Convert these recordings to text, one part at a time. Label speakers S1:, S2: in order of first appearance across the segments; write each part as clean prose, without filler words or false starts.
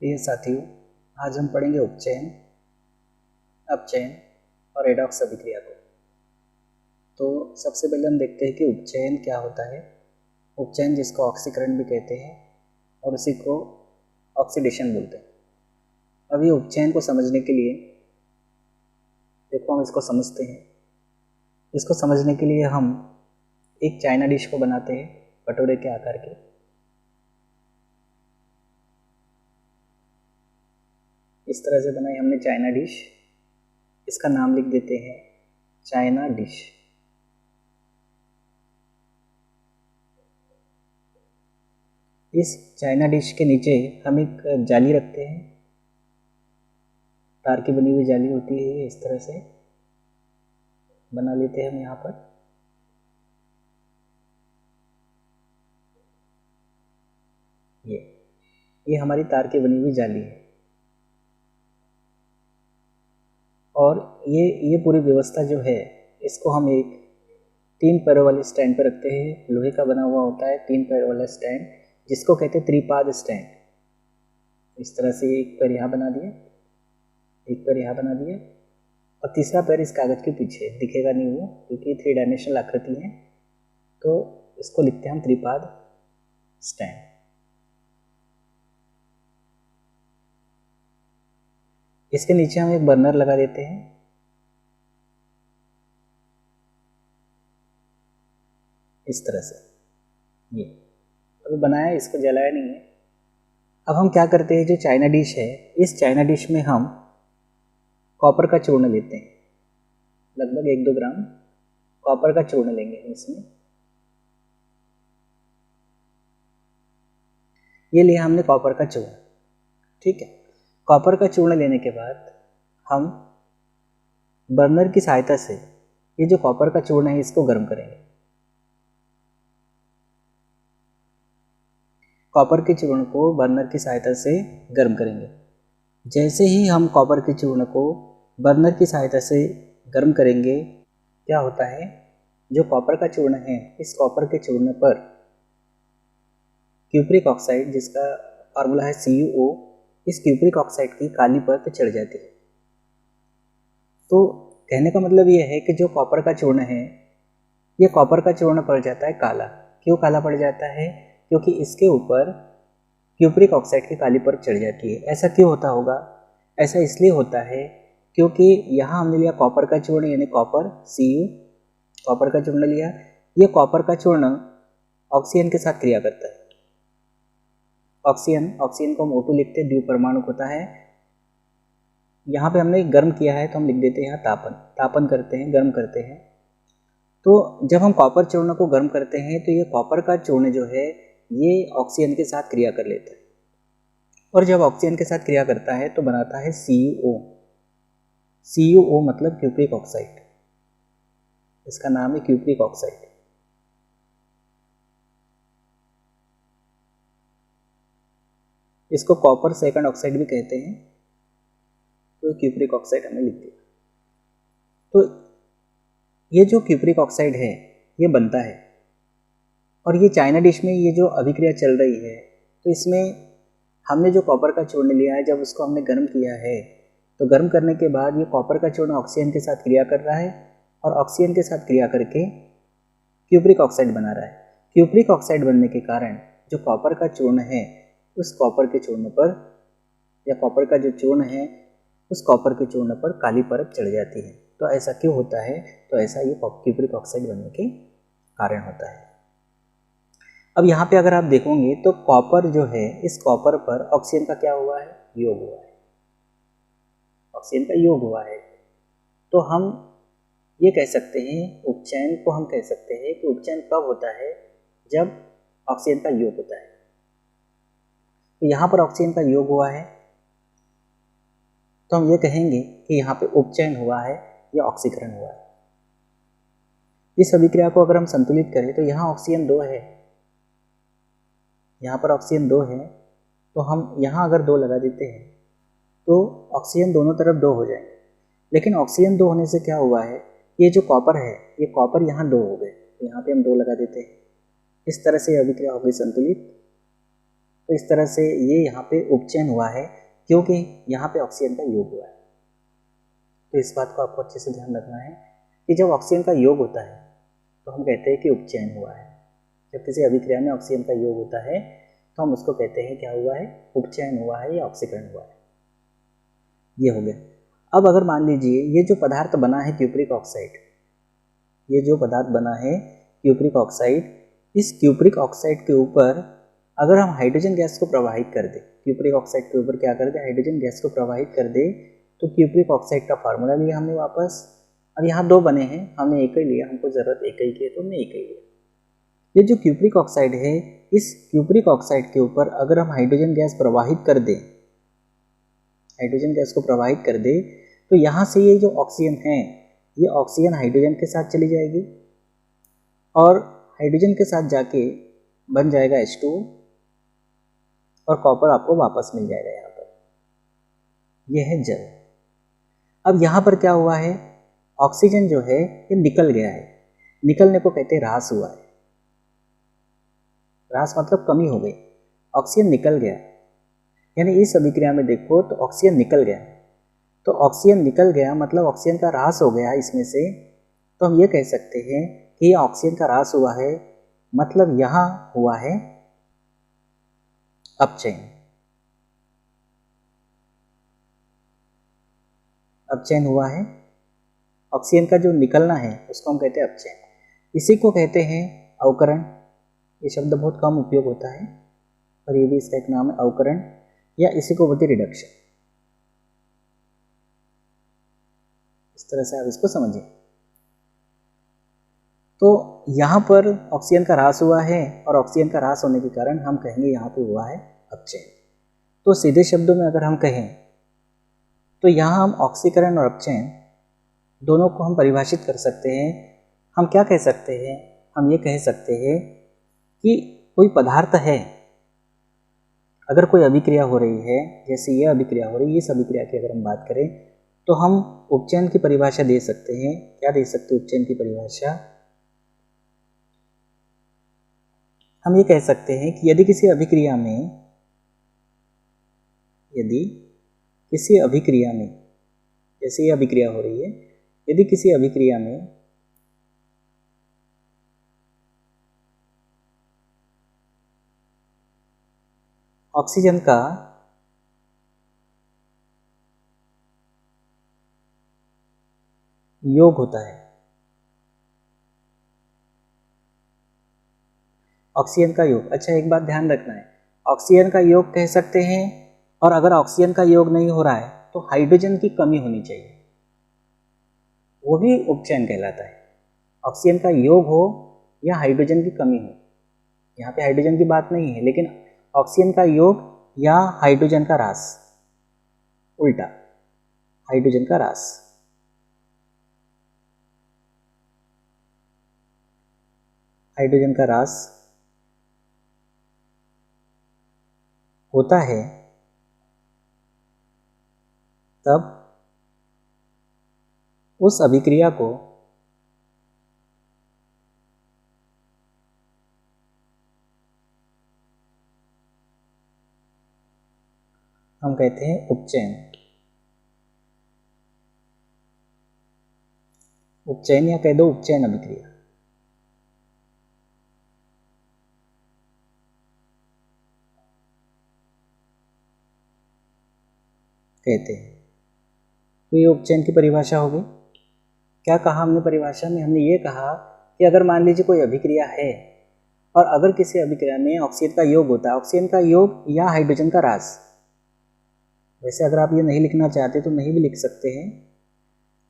S1: प्रिय साथियों, आज हम पढ़ेंगे उपचयन, अपचयन और रेडॉक्स अभिक्रिया को। तो सबसे पहले हम देखते हैं कि उपचयन क्या होता है। उपचयन जिसको ऑक्सीकरण भी कहते हैं और उसी को ऑक्सीडेशन बोलते हैं। अब ये उपचयन को समझने के लिए देखो हम इसको समझते हैं। इसको समझने के लिए हम एक चाइना डिश को बनाते हैं कटोरे के आकार के। इस तरह से बनाई हमने चाइना डिश। इसका नाम लिख देते हैं चाइना डिश। इस चाइना डिश के नीचे हम एक जाली रखते हैं। तार की बनी हुई जाली होती है, इस तरह से बना लेते हैं हम यहाँ पर। ये हमारी तार की बनी हुई जाली है और ये पूरी व्यवस्था जो है इसको हम एक 3 पैरों वाले स्टैंड पर रखते हैं। लोहे का बना हुआ होता है 3 पैरों वाला स्टैंड, जिसको कहते हैं त्रिपाद स्टैंड। इस तरह से एक पैर यहाँ बना दिया, एक पैर यहाँ बना दिया और तीसरा पैर इस कागज के पीछे दिखेगा नहीं वो, क्योंकि 3 डायमेंशनल आकृति है, तो इसको लिखते हैं हम त्रिपाद स्टैंड। इसके नीचे हम एक बर्नर लगा देते हैं। इस तरह से ये अभी बनाया, इसको जलाया नहीं है। अब हम क्या करते हैं, जो चाइना डिश है, इस चाइना डिश में हम कॉपर का चूर्ण लेते हैं। लगभग 1-2 ग्राम कॉपर का चूर्ण लेंगे हम इसमें। ये लिया हमने कॉपर का चूर्ण, ठीक है। कॉपर का चूर्ण लेने के बाद हम बर्नर की सहायता से ये जो कॉपर का चूर्ण है इसको गर्म करेंगे। कॉपर के चूर्ण को बर्नर की सहायता से गर्म करेंगे। जैसे ही हम कॉपर के चूर्ण को बर्नर की सहायता से गर्म करेंगे, क्या होता है, जो कॉपर का चूर्ण है, इस कॉपर के चूर्ण पर क्यूप्रिक ऑक्साइड, जिसका फार्मूला है CuO, इस क्यूप्रिक ऑक्साइड की काली परत चढ़ जाती है। तो कहने का मतलब ये है कि जो कॉपर का चूर्ण है, ये कॉपर का चूर्ण पड़ जाता है काला। क्यों काला पड़ जाता है? क्योंकि इसके ऊपर क्यूप्रिक ऑक्साइड की काली परत चढ़ जाती है। ऐसा क्यों होता होगा? ऐसा इसलिए होता है क्योंकि यहाँ हमने लिया कॉपर का चूर्ण, यानी कॉपर Cu, कॉपर का चूर्ण लिया। ये कॉपर का चूर्ण ऑक्सीजन के साथ क्रिया करता है। ऑक्सीजन को हम O2 लिखते हैं, द्विपरमाणुक होता है। यहाँ पे हमने गर्म किया है तो हम लिख देते हैं यहाँ तापन करते हैं, गर्म करते हैं। तो जब हम कॉपर चूर्ण को गर्म करते हैं तो ये कॉपर का चूर्ण जो है ये ऑक्सीजन के साथ क्रिया कर लेता है, और जब ऑक्सीजन के साथ क्रिया करता है तो बनाता है CuO मतलब क्यूप्रिक ऑक्साइड। इसका नाम है क्यूप्रिक ऑक्साइड। इसको कॉपर सेकंड ऑक्साइड भी कहते हैं। तो क्यूप्रिक ऑक्साइड हमने लिख दिया। तो ये जो क्यूप्रिक ऑक्साइड है ये बनता है, और ये चाइना डिश में ये जो अभिक्रिया चल रही है, तो इसमें हमने जो कॉपर का चूर्ण लिया है, जब उसको हमने गर्म किया है, तो गर्म करने के बाद ये कॉपर का चूर्ण ऑक्सीजन के साथ क्रिया कर रहा है, और ऑक्सीजन के साथ क्रिया करके क्यूप्रिक ऑक्साइड बना रहा है। क्यूप्रिक ऑक्साइड बनने के कारण जो कॉपर का चूर्ण है, उस कॉपर के चूर्ण पर, या कॉपर का जो चूर्ण है उस कॉपर के चूर्ण पर काली परत चढ़ जाती है। तो ऐसा क्यों होता है? तो ऐसा ये क्यूप्रिक ऑक्साइड बनने के कारण होता है। अब यहाँ पे अगर आप देखोगे तो कॉपर जो है, इस कॉपर पर ऑक्सीजन का क्या हुआ है? योग हुआ है। ऑक्सीजन का योग हुआ है। तो हम ये कह सकते हैं, उपचयन को हम कह सकते हैं कि उपचयन कब होता है? जब ऑक्सीजन का योग होता है। तो यहाँ पर ऑक्सीजन का योग हुआ है, तो हम ये कहेंगे कि यहाँ पे उपचयन हुआ है या ऑक्सीकरण हुआ है। इस अभिक्रिया को अगर हम संतुलित करें तो यहाँ ऑक्सीजन 2 है, यहाँ पर ऑक्सीजन 2 है, तो हम यहाँ अगर 2 लगा देते हैं तो ऑक्सीजन दोनों तरफ 2 हो जाएंगे। लेकिन ऑक्सीजन 2 होने से क्या हुआ है, ये जो कॉपर है, ये कॉपर यहाँ 2 हो गए, तो यहाँ पे हम 2 लगा देते हैं। इस तरह से अभिक्रिया हो गई संतुलित। तो इस तरह से ये यहाँ पे उपचयन हुआ है क्योंकि यहाँ पे ऑक्सीजन का योग हुआ है। तो इस बात को आपको अच्छे से ध्यान रखना है कि जब ऑक्सीजन का योग होता है तो हम कहते हैं कि उपचयन हुआ है। जब किसी अभिक्रिया में ऑक्सीजन का योग होता है तो हम उसको कहते हैं क्या हुआ है, उपचयन हुआ है या ऑक्सीकरण हुआ है। ये हो गया। अब अगर मान लीजिए ये जो पदार्थ बना है क्यूप्रिक ऑक्साइड, ये जो पदार्थ बना है क्यूप्रिक ऑक्साइड, इस क्यूप्रिक ऑक्साइड के ऊपर अगर हम हाइड्रोजन गैस को प्रवाहित कर दें, क्यूप्रिक ऑक्साइड के ऊपर क्या कर दे, हाइड्रोजन गैस को प्रवाहित कर दे, तो क्यूप्रिक ऑक्साइड का फार्मूला लिया हमने वापस। अब यहाँ दो बने हैं, हमने एक ही लिया, हमको ज़रूरत एक ही की है तो हमने एक ही लिया। ये जो क्यूप्रिक ऑक्साइड है, इस क्यूप्रिक ऑक्साइड के ऊपर अगर हम हाइड्रोजन गैस प्रवाहित कर दें, हाइड्रोजन गैस को प्रवाहित कर दे, तो यहाँ से ये जो ऑक्सीजन है, ये ऑक्सीजन हाइड्रोजन के साथ चली जाएगी और हाइड्रोजन के साथ जाके बन जाएगा H2 और कॉपर आपको वापस मिल जाएगा यहाँ पर। यह है जल। अब यहाँ पर क्या हुआ है, ऑक्सीजन जो है ये निकल गया है। निकलने को कहते हैं ह्रास हुआ है। ह्रास मतलब कमी हो गई, ऑक्सीजन निकल गया। यानी इस अभिक्रिया में देखो तो ऑक्सीजन निकल गया, तो ऑक्सीजन निकल गया मतलब ऑक्सीजन का ह्रास हो गया इसमें से। तो हम ये कह सकते हैं कि ये ऑक्सीजन का ह्रास हुआ है, मतलब यहाँ हुआ है अपचयन। अपचयन हुआ है, ऑक्सीजन का जो निकलना है उसको हम कहते हैं अपचयन। इसी को कहते हैं अवकरण। ये शब्द बहुत कम उपयोग होता है और ये भी इसका एक नाम है, अवकरण, या इसी को बोलते रिडक्शन। इस तरह से आप इसको समझिए। तो यहाँ पर ऑक्सीजन का ह्रास हुआ है और ऑक्सीजन का ह्रास होने के कारण हम कहेंगे यहाँ पे हुआ है अपचयन। तो सीधे शब्दों में अगर हम कहें तो यहाँ हम ऑक्सीकरण और अपचयन दोनों को हम परिभाषित कर सकते हैं। हम क्या कह सकते हैं, हम ये कह सकते हैं कि कोई पदार्थ है, अगर कोई अभिक्रिया हो रही है, जैसे ये अभिक्रिया हो रही है, इस अभिक्रिया की अगर हम बात करें तो हम उपचयन की परिभाषा दे सकते हैं। क्या दे सकते हैं उपचयन की परिभाषा? हम ये कह सकते हैं कि यदि किसी अभिक्रिया में, यदि किसी अभिक्रिया में, जैसे ये अभिक्रिया हो रही है, यदि किसी अभिक्रिया में ऑक्सीजन का योग होता है, ऑक्सीजन का योग। अच्छा, एक बात ध्यान रखना है, ऑक्सीजन का योग कह सकते हैं, और अगर ऑक्सीजन का योग नहीं हो रहा है तो हाइड्रोजन की कमी होनी चाहिए, वो भी उपचयन कहलाता है। ऑक्सीजन का योग हो या हाइड्रोजन की कमी हो, यहाँ पे हाइड्रोजन की बात नहीं है, लेकिन ऑक्सीजन का योग या हाइड्रोजन का ह्रास, उल्टा हाइड्रोजन का ह्रास। हाइड्रोजन का ह्रास होता है तब उस अभिक्रिया को हम कहते हैं उपचयन। उपचयन या कह दो उपचयन अभिक्रिया कहते हैं। तो ये उपचयन की परिभाषा हो गई। क्या कहा हमने परिभाषा में? हमने ये कहा कि अगर मान लीजिए कोई अभिक्रिया है और अगर किसी अभिक्रिया में ऑक्सीजन का योग होता है, ऑक्सीजन का योग या हाइड्रोजन का ह्रास, वैसे अगर आप ये नहीं लिखना चाहते तो नहीं भी लिख सकते हैं,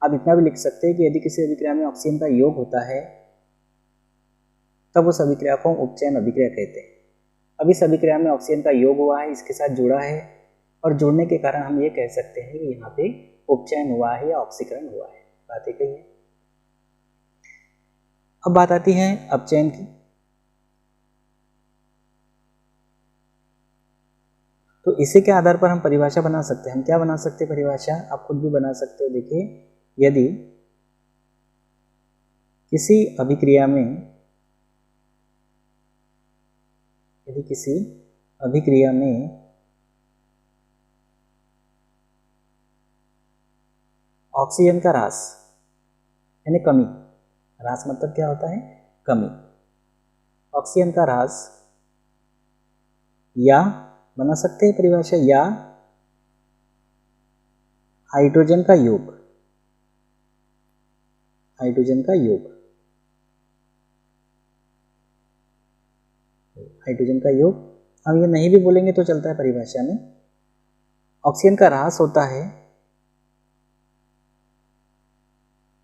S1: आप इतना भी लिख सकते हैं कि यदि किसी अभिक्रिया में ऑक्सीजन का योग होता है तब उस अभिक्रिया को उपचयन अभिक्रिया कहते हैं। अब इस अभिक्रिया में ऑक्सीजन का योग हुआ है, इसके साथ जुड़ा है, और जुड़ने के कारण हम ये कह सकते हैं कि यहाँ पे उपचयन हुआ है या ऑक्सीकरण हुआ है। बात एक ही है। अब बात आती है अपचयन की। तो इसी के आधार पर हम परिभाषा बना सकते हैं। हम क्या बना सकते हैं परिभाषा? आप खुद भी बना सकते हो। देखिए, यदि किसी अभिक्रिया में, यदि किसी अभिक्रिया में ऑक्सीजन का ह्रास यानी कमी, ह्रास मतलब क्या होता है, कमी, ऑक्सीजन का ह्रास या बना सकते हैं परिभाषा, या हाइड्रोजन का योग, हाइड्रोजन का योग, हाइड्रोजन का योग। हम ये नहीं भी बोलेंगे तो चलता है परिभाषा में। ऑक्सीजन का ह्रास होता है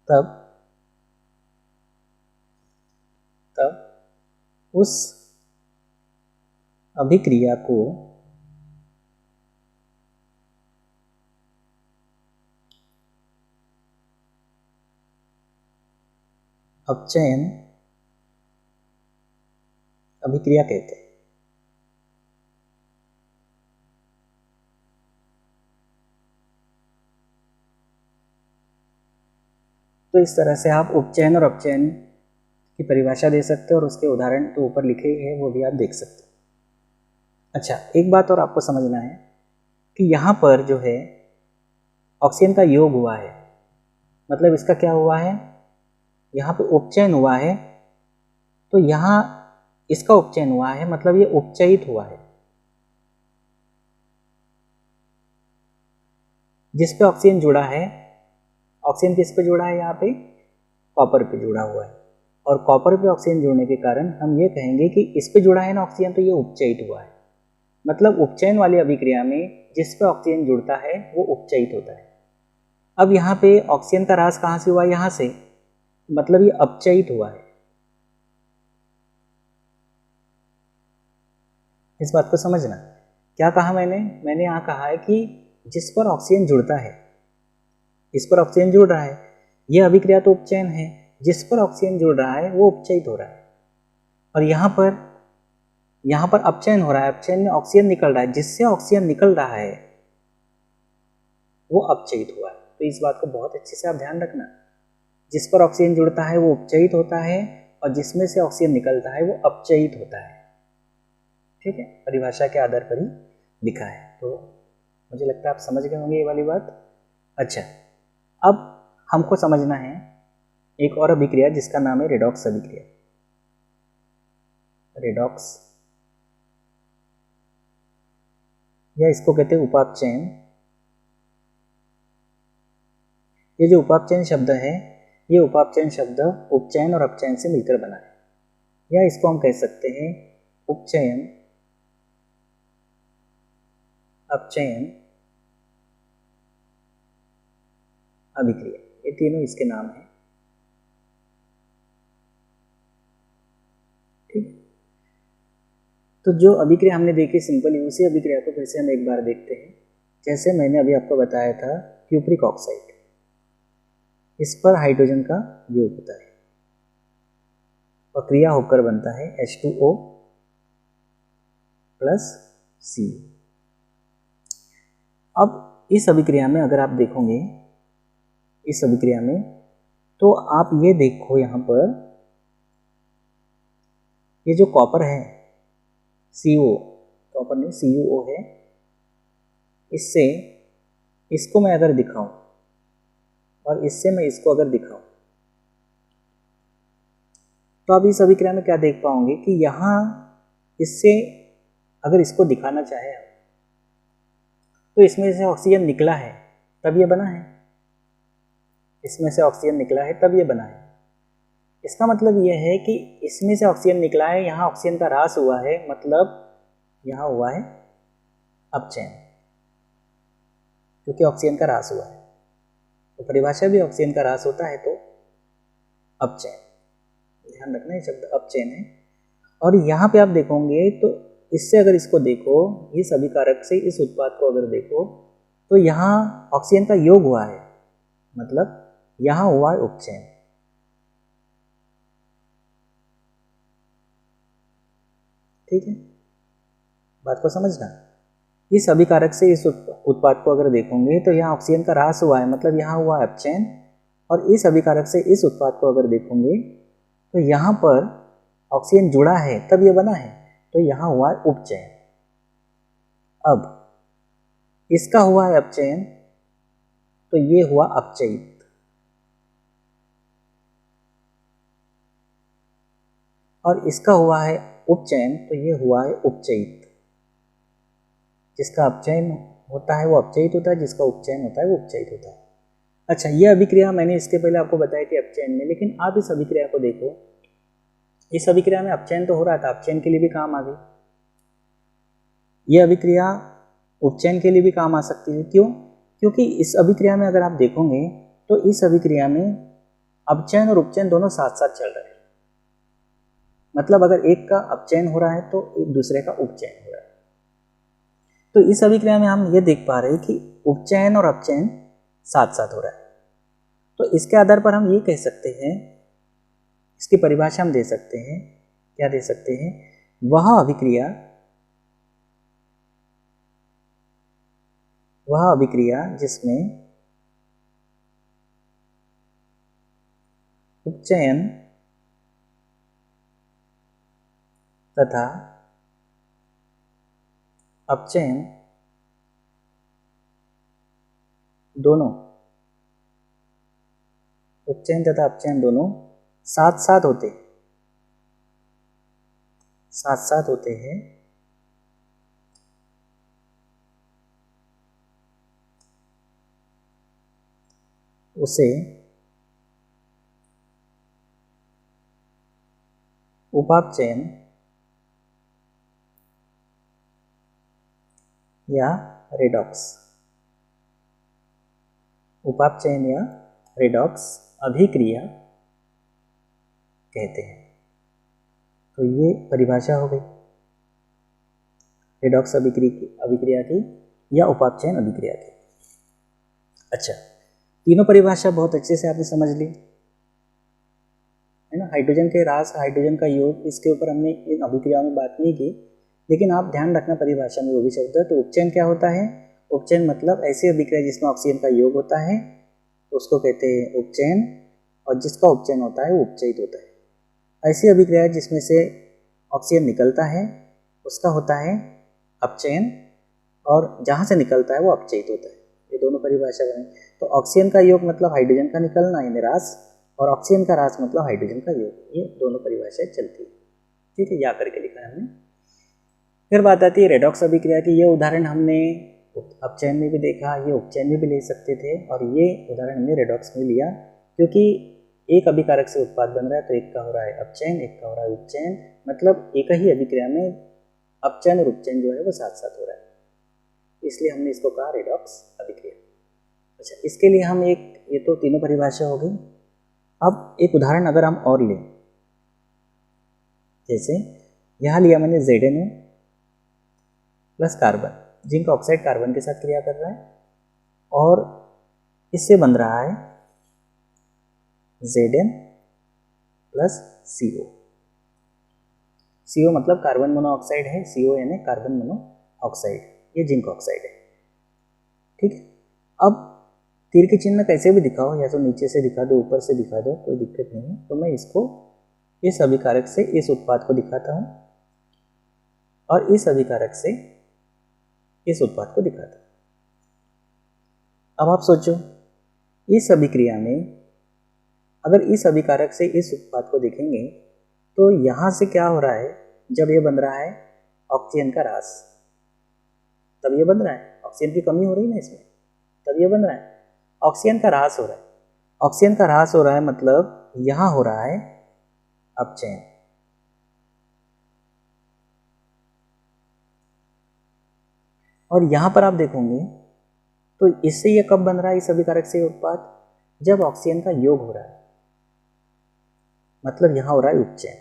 S1: तब उस अभिक्रिया को अपचयन अभिक्रिया कहते हैं। तो इस तरह से आप उपचयन और अपचयन की परिभाषा दे सकते हो और उसके उदाहरण तो ऊपर लिखे ही है, वो भी आप देख सकते हो। अच्छा, एक बात और आपको समझना है कि यहाँ पर जो है ऑक्सीजन का योग हुआ है, मतलब इसका क्या हुआ है, यहाँ पे उपचयन हुआ है, तो यहाँ इसका उपचयन हुआ है, मतलब ये उपचयित हुआ है। जिस पे ऑक्सीजन जुड़ा है, ऑक्सीजन किस पे जुड़ा है, यहाँ पे कॉपर पे जुड़ा हुआ है, और कॉपर पे ऑक्सीजन जुड़ने के कारण हम ये कहेंगे कि इस पे जुड़ा है ना ऑक्सीजन, तो ये उपचयित हुआ है। मतलब उपचयन वाली अभिक्रिया में जिस पे ऑक्सीजन जुड़ता है वो उपचयित होता है। अब यहाँ पे ऑक्सीजन का ह्रास कहाँ से हुआ, यहाँ से, मतलब ये अपचयित हुआ है। इस बात को समझना। क्या कहा मैंने यहाँ कहा है कि जिस पर ऑक्सीजन जुड़ता है, इस पर ऑक्सीजन जुड़ रहा है, यह अभिक्रिया तो उपचयन है, जिस पर ऑक्सीजन जुड़ रहा है वो उपचयित हो रहा है। और यहाँ पर अपचयन हो रहा है, अपचयन में ऑक्सीजन निकल रहा है, जिससे ऑक्सीजन निकल रहा है वो अपचयित हुआ है। तो इस बात को बहुत अच्छे से आप ध्यान रखना, जिस पर ऑक्सीजन जुड़ता है वो उपचयित होता है, और जिसमें से ऑक्सीजन निकलता है वो अपचयित होता है। ठीक है, परिभाषा के आधार पर ही लिखा है, तो मुझे लगता है आप समझ गए होंगे ये वाली बात। अच्छा, अब हमको समझना है एक और अभिक्रिया जिसका नाम है रेडॉक्स अभिक्रिया। रेडॉक्स, या इसको कहते हैं उपापचयन। ये जो उपापचयन शब्द है, ये उपापचयन शब्द उपचयन और अपचयन से मिलकर बना है, या इसको हम कह सकते हैं उपचयन, अपचयन, अभिक्रिया, ये तीनों इसके नाम हैं। ठीक है, तो जो अभिक्रिया हमने देखी सिंपली, उसी अभिक्रिया को फिर से हम एक बार देखते हैं। जैसे मैंने अभी आपको बताया था क्यूप्रिक ऑक्साइड, इस पर हाइड्रोजन का योग होता है और क्रिया होकर बनता है H2O प्लस C। अब इस अभिक्रिया में अगर आप देखोगे, इस अभिक्रिया में, तो आप ये देखो यहाँ पर ये जो कॉपर है CO, कॉपर नहीं CuO है, इससे इसको मैं अगर दिखाऊं और इससे मैं इसको अगर दिखाऊं, तो आप इस अभिक्रिया में क्या देख पाओगे कि यहाँ इससे अगर इसको दिखाना चाहे तो इसमें से ऑक्सीजन निकला है तब ये बना है, इसमें से ऑक्सीजन निकला है तब ये बना है। इसका मतलब यह है कि इसमें से ऑक्सीजन निकला है, यहाँ ऑक्सीजन का ह्रास हुआ है, मतलब यहाँ हुआ है अपचयन, क्योंकि ऑक्सीजन का ह्रास हुआ है। तो परिभाषा भी ऑक्सीजन का ह्रास होता है तो अपचयन, ध्यान रखना ये शब्द अपचयन है। और यहाँ पे आप देखोगे तो इससे अगर इसको देखो, इस अभिकारक से इस उत्पाद को अगर देखो, तो यहाँ ऑक्सीजन का योग हुआ है, मतलब यहाँ हुआ है उपचयन। ठीक है, बात को समझना। इस अभिकारक से इस उत्पाद को अगर देखोगे तो यहाँ ऑक्सीजन का ह्रास हुआ है, मतलब यहाँ हुआ है अपचयन। और इस अभिकारक से इस उत्पाद को अगर देखोगे तो यहाँ पर ऑक्सीजन जुड़ा है तब ये बना है, तो यहाँ हुआ है उपचयन। अब इसका हुआ है अपचयन, तो ये हुआ अपचयित। और इसका हुआ है उपचयन, तो ये हुआ है उपचयित। जिसका अपचयन होता है वो अपचयित होता है, जिसका उपचयन होता है वो उपचयित होता है। अच्छा, ये अभिक्रिया मैंने इसके पहले आपको बताई थी अपचयन में, लेकिन आप इस अभिक्रिया को देखो। इस अभिक्रिया में अपचयन तो हो रहा था, अपचयन के लिए भी काम आ गई। ये अभिक्रिया उपचयन के लिए भी काम आ सकती है। क्यों? क्योंकि इस अभिक्रिया में अगर आप देखोगे तो इस अभिक्रिया में अपचयन और उपचयन दोनों साथ साथ चल रहे हैं। मतलब अगर एक का अपचयन हो रहा है तो एक दूसरे का उपचयन हो रहा है। तो इस अभिक्रिया में हम ये देख पा रहे हैं कि उपचयन और अपचयन साथ साथ हो रहा है। तो इसके आधार पर हम ये कह सकते हैं, इसकी परिभाषा हम दे सकते हैं, क्या दे सकते हैं, वह अभिक्रिया जिसमें उपचयन तथा अपचयन दोनों साथ साथ होते हैं, उसे उपापचयन या रेडॉक्स अभिक्रिया कहते हैं। तो ये परिभाषा हो गई रेडॉक्स अभिक्रिया की या उपापचयन अभिक्रिया की। अच्छा, तीनों परिभाषा बहुत अच्छे से आपने समझ ली है ना। हाइड्रोजन के रास, हाइड्रोजन का योग, इसके ऊपर हमने इन अभिक्रियाओं में बात नहीं की, लेकिन आप ध्यान रखना परिभाषा में वो भी शब्द है। तो उपचयन क्या होता है? उपचयन मतलब ऐसी अभिक्रिया जिसमें ऑक्सीजन का योग होता है, उसको कहते हैं उपचयन, और जिसका उपचयन होता है वो उपचयित होता है। ऐसी अभिक्रिया जिसमें से ऑक्सीजन निकलता है उसका होता है अपचयन, और जहाँ से निकलता है वो अपचयित होता है। ये दोनों परिभाषा बने। तो ऑक्सीजन का योग मतलब हाइड्रोजन का निकलना यानी रास, और ऑक्सीजन का रास मतलब हाइड्रोजन का योग। ये दोनों परिभाषाएं चलती है, ठीक है, या करके लिखा है हमने। फिर बात आती है रेडॉक्स अभिक्रिया की। ये उदाहरण हमने अपचयन में भी देखा, ये उपचयन में भी ले सकते थे, और ये उदाहरण हमने रेडॉक्स में लिया क्योंकि एक अभिकारक से उत्पाद बन रहा है, तो एक का हो रहा है अपचयन, एक का हो रहा है उपचयन। मतलब एक ही अभिक्रिया में अपचयन और उपचयन जो है वो साथ साथ हो रहा है, इसलिए हमने इसको कहा रेडॉक्स अभिक्रिया। अच्छा, इसके लिए हम ये तो तीनों परिभाषा हो गई। अब एक उदाहरण अगर हम और लें, जैसे यहाँ लिया मैंने ZnO plus carbon, zinc oxide carbon के साथ क्रिया कर रहा है, और इससे बन रहा है Zn प्लस CO। CO मतलब कार्बन मोनोऑक्साइड है, CO यानी कार्बन मोनोऑक्साइड, ये जिंक ऑक्साइड है, ठीक है। अब तीर के चिन्ह कैसे भी दिखाओ, या तो नीचे से दिखा दो, ऊपर से दिखा दो, कोई दिक्कत नहीं है। तो मैं इसको इस अभिकारक से इस उत्पाद को दिखाता हूँ, और इस अभिकारक से इस उत्पाद को दिखाता हूँ। अब आप सोचो, इस अभिक्रिया में अगर इस अभिकारक से इस उत्पाद को देखेंगे तो यहाँ से क्या हो रहा है, जब ये बन रहा है ऑक्सीजन का रास, तब ये बन रहा है, ऑक्सीजन की कमी हो रही है ना इसमें, तब ये बन रहा है, ऑक्सीजन का ह्रास हो रहा है। ऑक्सीजन का ह्रास हो रहा है मतलब यहाँ हो रहा है अपचयन, और यहाँ पर आप देखोगे तो इससे ये कब बन रहा है, इस अभिकारक से उत्पाद, जब ऑक्सीजन का योग हो रहा है, मतलब यहाँ हो रहा है उपचयन।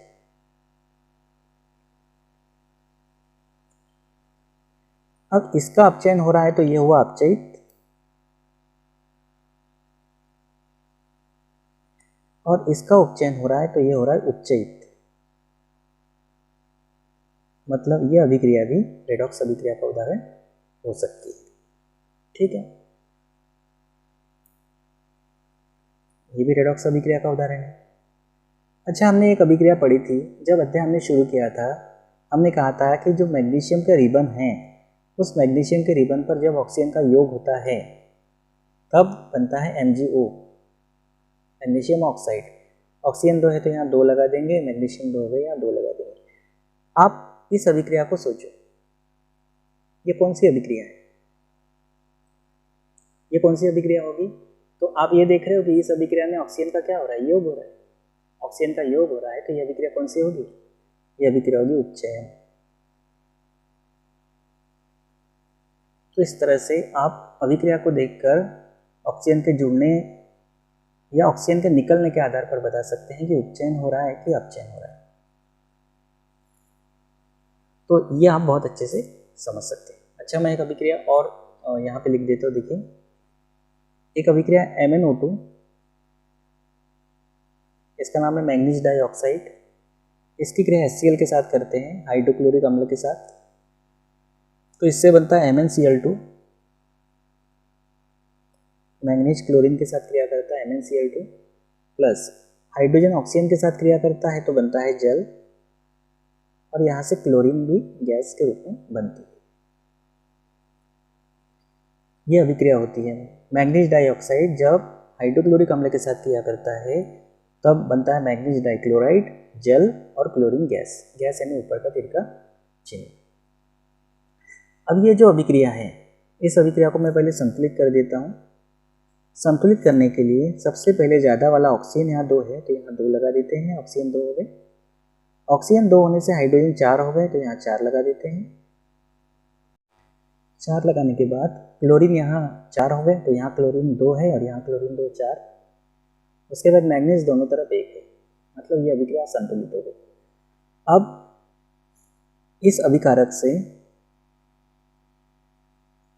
S1: अब इसका अपचयन हो रहा है तो ये हुआ अपचयित, और इसका उपचयन हो रहा है तो ये हो रहा है उपचयित। मतलब ये अभिक्रिया भी रेडॉक्स अभिक्रिया का उदाहरण हो सकती है, ठीक है। ये भी रेडॉक्स अभिक्रिया का उदाहरण है। अच्छा, हमने एक अभिक्रिया पढ़ी थी, जब अध्याय हमने शुरू किया था, हमने कहा था कि जो मैग्नीशियम के रिबन हैं उस मैग्नीशियम के रिबन पर जब ऑक्सीजन का योग होता है तब बनता है MgO, मैग्नीशियम ऑक्साइड। ऑक्सीजन 2 है तो यहाँ 2 लगा देंगे, मैग्नीशियम 2 हो गए, यहाँ 2 लगा देंगे। आप इस अभिक्रिया को सोचो, ये कौन सी अभिक्रिया है, ये कौन सी अभिक्रिया होगी? तो आप ये देख रहे हो कि इस अभिक्रिया में ऑक्सीजन का क्या हो रहा है, योग हो रहा है। ऑक्सीजन का योग हो रहा है तो ये अभिक्रिया कौन सी होगी? ये अभिक्रिया होगी उपचयन। तो इस तरह से आप अभिक्रिया को देखकर ऑक्सीजन के जुड़ने या ऑक्सीजन के निकलने के आधार पर बता सकते हैं कि उपचयन हो रहा है कि अपचयन हो रहा है। तो ये आप बहुत अच्छे से समझ सकते हैं। अच्छा, मैं एक अभिक्रिया और यहाँ पे लिख देता हूँ। देखिए, एक अभिक्रिया MnO2, इसका नाम है मैंगनीज डाइऑक्साइड। इसकी क्रिया HCl के साथ करते हैं, हाइड्रोक्लोरिक अम्ल के साथ। तो इससे बनता है MnCl2। मैंगनीज क्लोरीन के साथ क्रिया करता है MnCl2 प्लस हाइड्रोजन ऑक्सीजन के साथ क्रिया करता है तो बनता है जल, और यहाँ से क्लोरीन भी गैस के रूप में बनती है। ये अभिक्रिया होती है। मैंगनीज डाइऑक्साइड जब हाइड्रोक्लोरिक अम्ल के साथ क्रिया करता है तब बनता है मैंगनीज डाइक्लोराइड, जल और क्लोरीन गैस। गैस यानी ऊपर का तिरका चिन्ह। अब ये जो अभिक्रिया है, इस अभिक्रिया को मैं पहले संतुलित कर देता हूँ। संतुलित करने के लिए सबसे पहले ज़्यादा वाला ऑक्सीजन यहाँ 2 है तो यहाँ 2 लगा देते हैं, ऑक्सीजन 2 हो गए। ऑक्सीजन 2 होने से हाइड्रोजन 4 हो गए तो यहाँ 4 लगा देते हैं। 4 लगाने के बाद क्लोरीन यहाँ 4 हो गए तो यहाँ क्लोरीन 2 है और यहाँ क्लोरीन 2, 4। उसके बाद मैग्नीज दोनों तरफ 1 है, मतलब ये अभिक्रिया संतुलित हो गई। अब इस अभिकारक से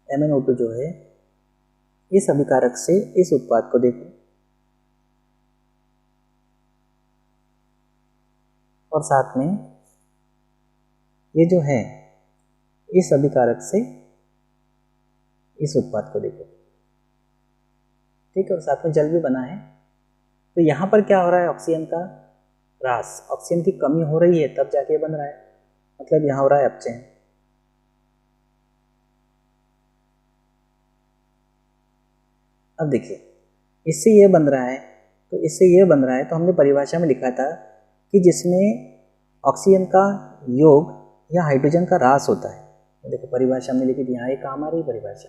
S1: MnO2 जो है, इस अभिकारक से इस उत्पाद को देखो और साथ में ये जो है इस अभिकारक से इस उत्पाद को देखो, ठीक है, और साथ में जल भी बना है। तो यहाँ पर क्या हो रहा है, ऑक्सीजन का ह्रास, ऑक्सीजन की कमी हो रही है तब जाके बन रहा है, मतलब यहाँ हो रहा है अपचयन। अब देखिए, इससे ये बन रहा है तो इससे ये बन रहा है, तो हमने परिभाषा में लिखा था कि जिसमें ऑक्सीजन का योग या हाइड्रोजन का ह्रास होता है। तो देखो परिभाषा में लिखी थी, यहाँ ये काम आ रही परिभाषा,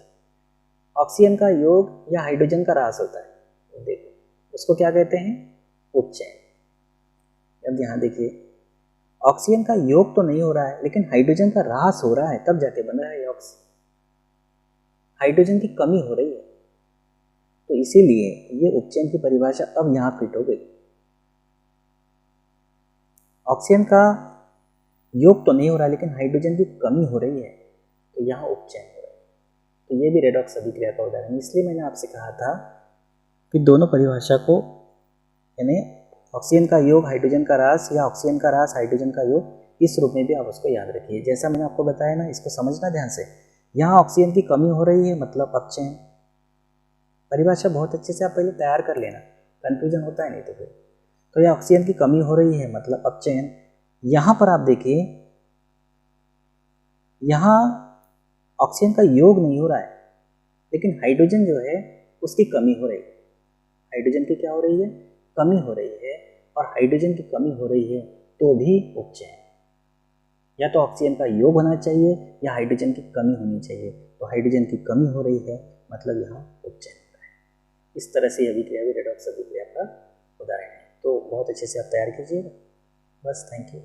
S1: ऑक्सीजन का योग या हाइड्रोजन का ह्रास होता है। तो देखो उसको क्या कहते हैं, उपचयन। अब यहाँ देखिए, ऑक्सीजन का योग तो नहीं हो रहा है लेकिन हाइड्रोजन का ह्रास हो रहा है तब जाके बन रहा है ऑक्सीजन, हाइड्रोजन की कमी हो रही है, तो इसीलिए ये उपचयन की परिभाषा अब यहाँ फिट हो गई। ऑक्सीजन का योग तो नहीं हो रहा लेकिन हाइड्रोजन की कमी हो रही है तो यहाँ उपचयन हो रहा है। तो ये भी रेडॉक्स अभिक्रिया का उदाहरण है। इसलिए मैंने आपसे कहा था कि दोनों परिभाषा को, यानी ऑक्सीजन का योग हाइड्रोजन का ह्रास या ऑक्सीजन का ह्रास हाइड्रोजन का योग, इस रूप में भी आप उसको याद रखिए। जैसा मैंने आपको बताया ना, इसको समझना ध्यान से। यहाँ ऑक्सीजन की कमी हो रही है मतलब अपचयन। परिभाषा बहुत अच्छे से आप पहले तैयार कर लेना, कन्फ्यूजन होता है नहीं तो फिर। तो यह ऑक्सीजन की कमी हो रही है मतलब अपचयन। यहाँ पर आप देखिए, यहाँ ऑक्सीजन का योग नहीं हो रहा है लेकिन हाइड्रोजन जो है उसकी कमी हो रही है। हाइड्रोजन की क्या हो रही है, कमी हो रही है, और हाइड्रोजन की कमी हो रही है तो भी उपचयन। या तो ऑक्सीजन का योग होना चाहिए या हाइड्रोजन की कमी होनी चाहिए। तो हाइड्रोजन की कमी हो रही है मतलब यहाँ उपचयन हो रहा है। इस तरह से अभिक्रिया भी रेडॉक्स अभिक्रिया का उदाहरण है। तो बहुत अच्छे से आप तैयार कीजिएगा। बस, थैंक यू।